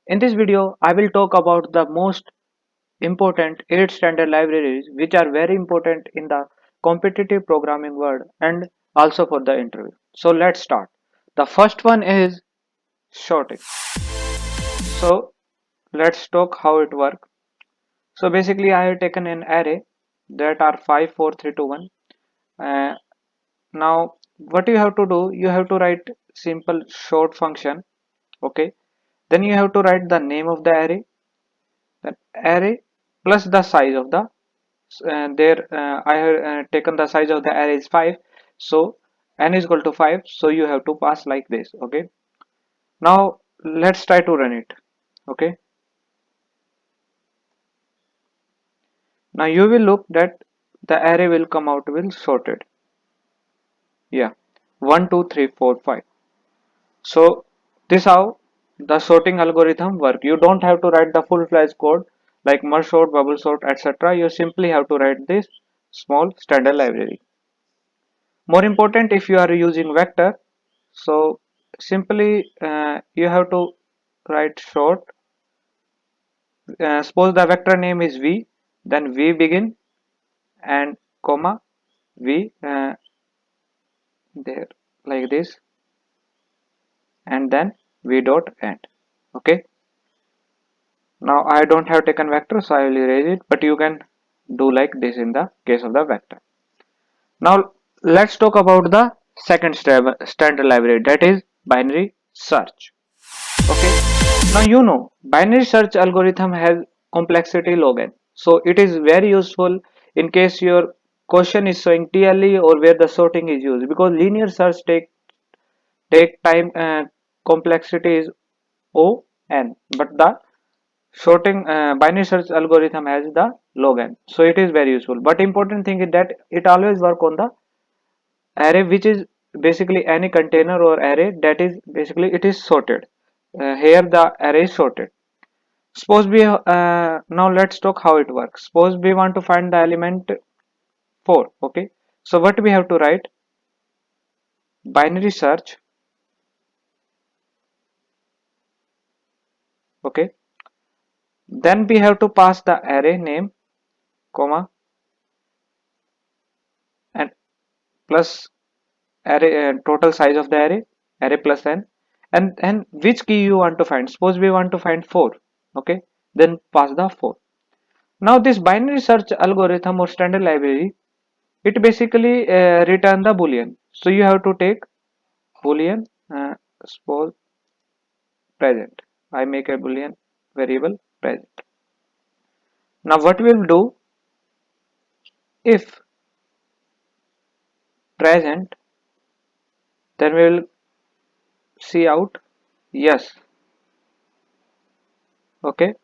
In this video, I will talk about the most important 8 standard libraries which are very important in the competitive programming world and also for the interview. So let's start. The first one is sorting. So let's talk how it works. So basically I have taken an array that are 5, 4, 3, 2, 1. Uh, Now what you have to do, you have to write simple sort function. Okay. Then you have to write the name of the array, then array plus the size of the there I have taken the size of the array is 5, so n is equal to 5, so you have to pass like this. Okay, now let's try to run it. Okay, now you will look that the array will come out will sorted. Yeah, 1 2 3 4 5. So this how the sorting algorithm work. You don't have to write the full-fledged code like merge sort, bubble sort, etc. You simply have to write this small standard library. More important, if you are using vector, so simply you have to write short. Suppose the vector name is v, then v begin and comma v there like this, and then v dot end. Okay, now I don't have taken vector, so I will erase it, but you can do like this in the case of the vector. Now let's talk about the second standard library, that is binary search. Okay, now you know binary search algorithm has complexity log n, so it is very useful in case your question is showing TLE or where the sorting is used, because linear search take time, complexity is o n, but the sorting binary search algorithm has the log n, so it is very useful. But important thing is that it always work on the array which is basically any container or array that is basically it is sorted. Here the array is sorted. Suppose we now let's talk how it works. Suppose we want to find the element 4. Okay, so what we have to write, binary search. Okay, then we have to pass the array name comma and plus array total size of the array plus n, and which key you want to find. Suppose we want to find 4. Okay, then pass the 4. Now this binary search algorithm or standard library, it basically return the boolean. So you have to take boolean, suppose present. I make a boolean variable present. Now what we will do, if present, then we will see out yes. Okay,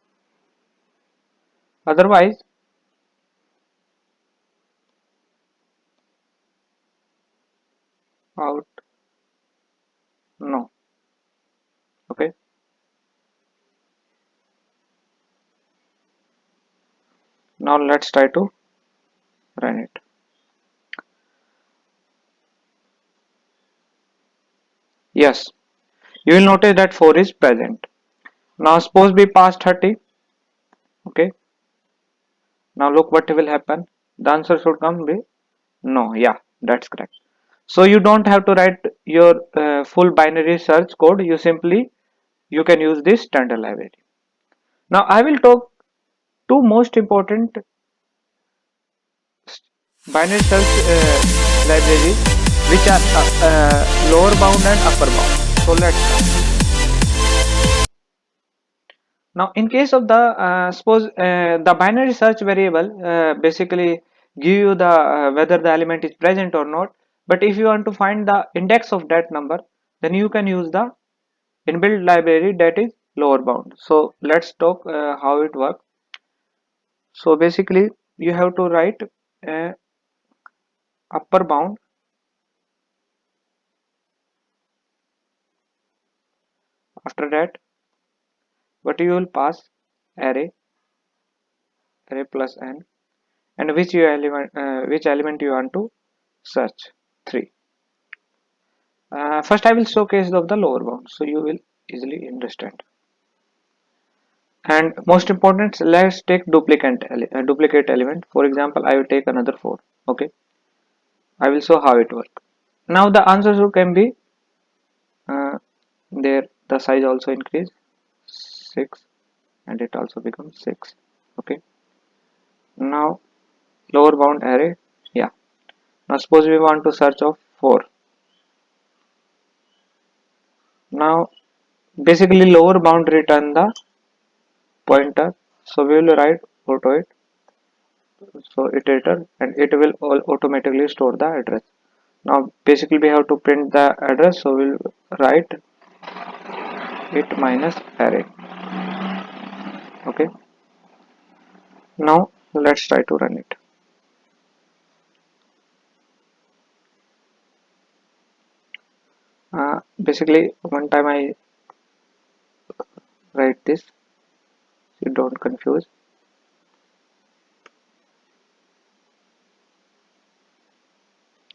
otherwise out no. Okay, now let's try to run it. Yes, you will notice that 4 is present. Now suppose we pass 30. Okay, now look what will happen. The answer should come be no. Yeah, that's correct. So you don't have to write your full binary search code. You can use this standard library. Now I will talk two most important binary search libraries which are lower bound and upper bound. So let's start. Now in case of the suppose the binary search variable basically give you the whether the element is present or not, but if you want to find the index of that number, then you can use the inbuilt library that is lower bound. So let's talk how it works. So basically you have to write upper bound. After that what you will pass array plus n, and which element you want to search, 3. First I will showcase of the lower bound so you will easily understand. And most important, let's take duplicate element. For example, I will take another 4. Okay, I will show how it works. Now the answer can be there, the size also increase 6 and it also becomes 6. Okay, now lower bound array. Yeah, now suppose we want to search of 4. Now basically lower bound return the pointer, so we will write auto it, so iterator, and it will automatically store the address. Now basically we have to print the address, so we'll write it minus array. Okay, now let's try to run it. Basically one time I write this, you don't confuse.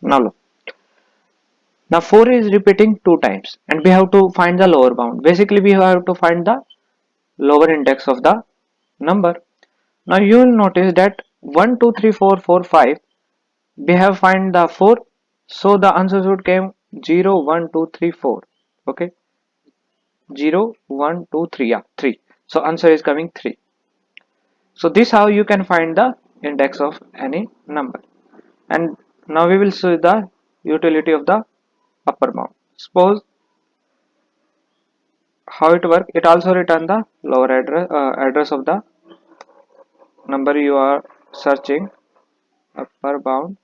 Now look, now 4 is repeating 2 times and we have to find the lower bound. Basically we have to find the lower index of the number. Now you will notice that 1 2 3 4 4 5 we have find the 4, so the answer should come 0 1 2 3 4. Okay, 0 1 2 3, yeah, 3, so answer is coming 3. So this how you can find the index of any number. And now we will see the utility of the upper bound. Suppose how it work, it also return the lower address of the number you are searching. Upper bound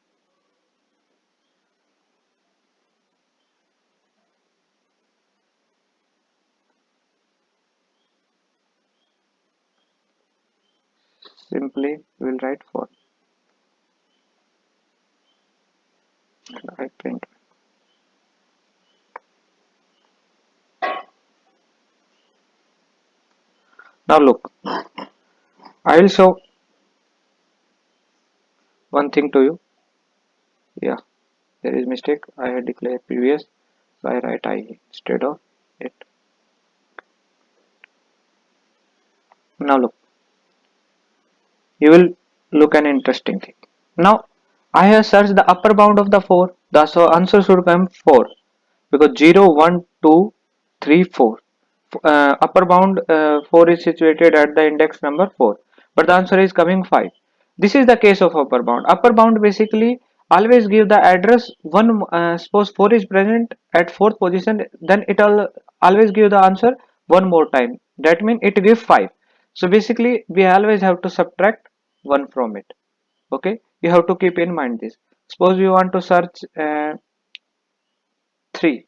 simply will write 4 and I print. Now look, I will show one thing to you. Yeah, there is mistake, I had declared previous, so I write I instead of it. Now look, you will look an interesting thing. Now I have searched the upper bound of the 4, the so answer should come 4, because 0 1 2 3 4, upper bound 4 is situated at the index number 4, but the answer is coming 5. This is the case of upper bound. Upper bound basically always give the address one, suppose 4 is present at 4th position, then it will always give the answer one more time, that means it gives 5. So basically we always have to subtract 1 from it. Okay, you have to keep in mind this. Suppose you want to search 3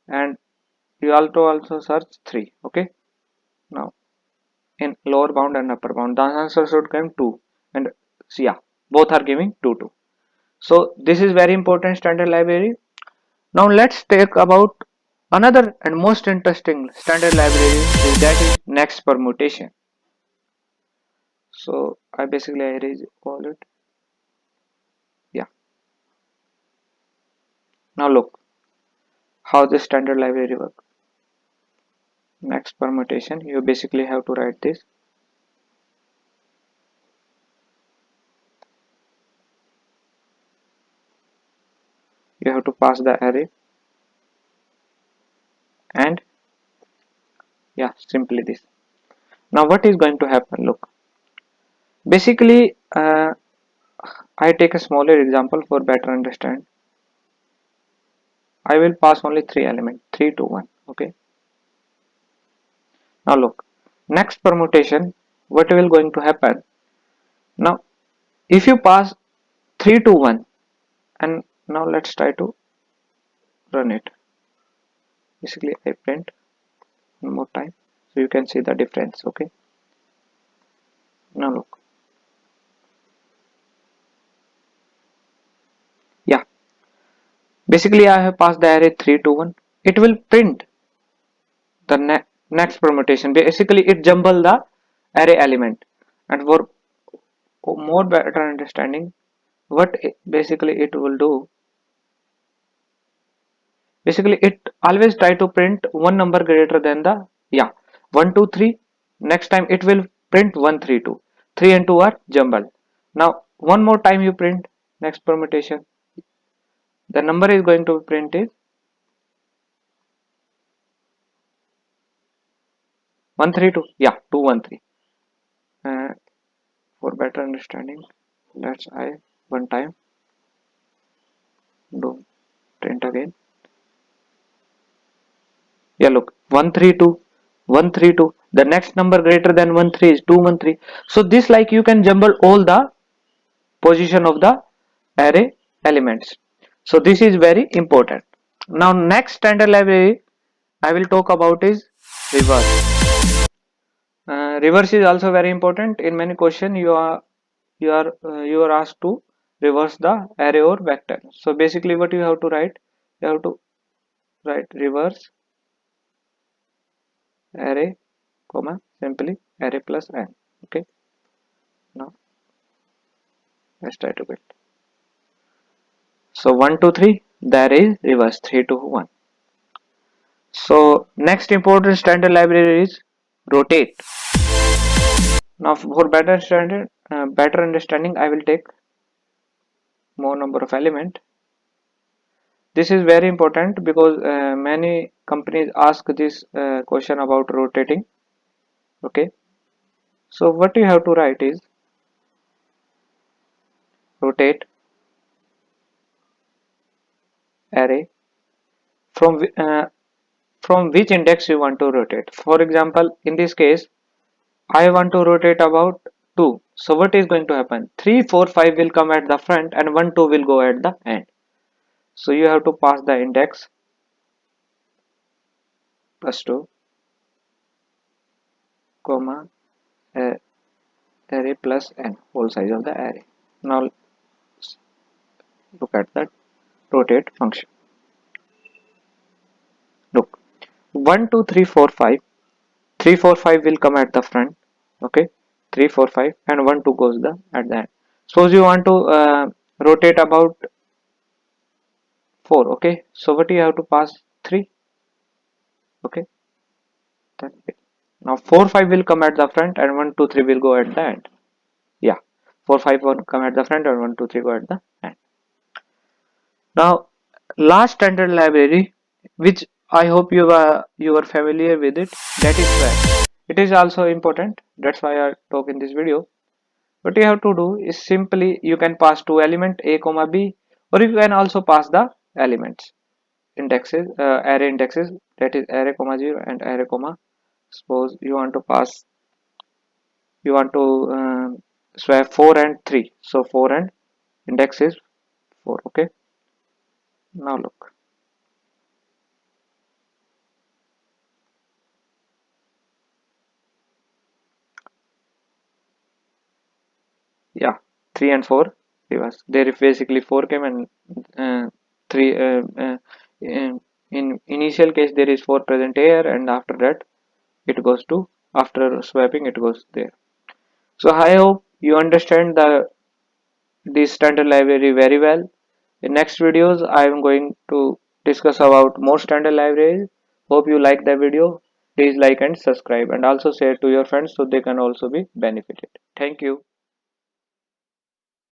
and you also search 3. Okay, now in lower bound and upper bound the answer should come 2, and so yeah, both are giving 2 2. So this is very important standard library. Now let's take about another and most interesting standard library, is that is next permutation. So I basically erase all it. Yeah, now look how this standard library works. Next permutation, you basically have to write this. You have to pass the array, and yeah, simply this. Now what is going to happen, look, basically I take a smaller example for better understand. I will pass only 3 elements, 3 to 1. Okay, now look, next permutation, what will going to happen. Now if you pass 3 to 1, and now let's try to run it. Basically I print one more time, so you can see the difference. Okay, now look, yeah, basically I have passed the array 3 to 1. It will print the next permutation. Basically it jumble the array element. And for more better understanding, what basically it will do, basically it always try to print one number greater than the, yeah, 1 2 3. Next time it will print 132. 3 and 2 are jumbled. Now one more time you print next permutation. The number is going to print is 132. Yeah, 213. For better understanding, let's I one time do print again. Yeah, look, 132, 132. The next number greater than 13 is 213. So this, like, you can jumble all the position of the array elements. So this is very important. Now next standard library I will talk about is reverse. Reverse is also very important. In many question you are asked to reverse the array or vector. So basically what you have to write, you have to write reverse array comma simply array plus n. Okay, now let's try to build. So 1 2 3, the array is reverse 3 2 1. So next important standard library is rotate. Now for better understanding I will take more number of element. This is very important because many companies ask this question about rotating. Okay, so what you have to write is rotate array from from which index you want to rotate. For example, in this case I want to rotate about 2. So what is going to happen? 3 4 5 will come at the front and 1 2 will go at the end. So you have to pass the index plus 2 comma array plus n, whole size of the array. Now look at that rotate function. Look, 1 2 3 4 5, 3 4 5 will come at the front. Okay, 3 4 5 and 1 2 goes the at the end. Suppose you want to rotate about 4. Okay, so what you have to pass 3. Okay, then now 4 5 will come at the front and 1 2 3 will go at the end. Yeah, 4 5 will come at the front and 1 2 3 go at the end. Now last standard library, which I hope you are familiar with it, that is swap. It is also important, that's why I talk in this video. What you have to do is simply you can pass two element a comma b, or you can also pass the elements indexes, array indexes, that is array comma 0 and array comma. Suppose you want to pass, you want to swap 4 and 3, so 4 and index is 4. Okay, now look, yeah, 3 and 4 reverse. There is basically 4 came and 3 in initial case there is 4 present here, and after that it goes to, after swapping it goes there. So I hope you understand this standard library very well. In next videos I am going to discuss about more standard libraries. Hope you like the video. Please like and subscribe, and also share to your friends so they can also be benefited. Thank you.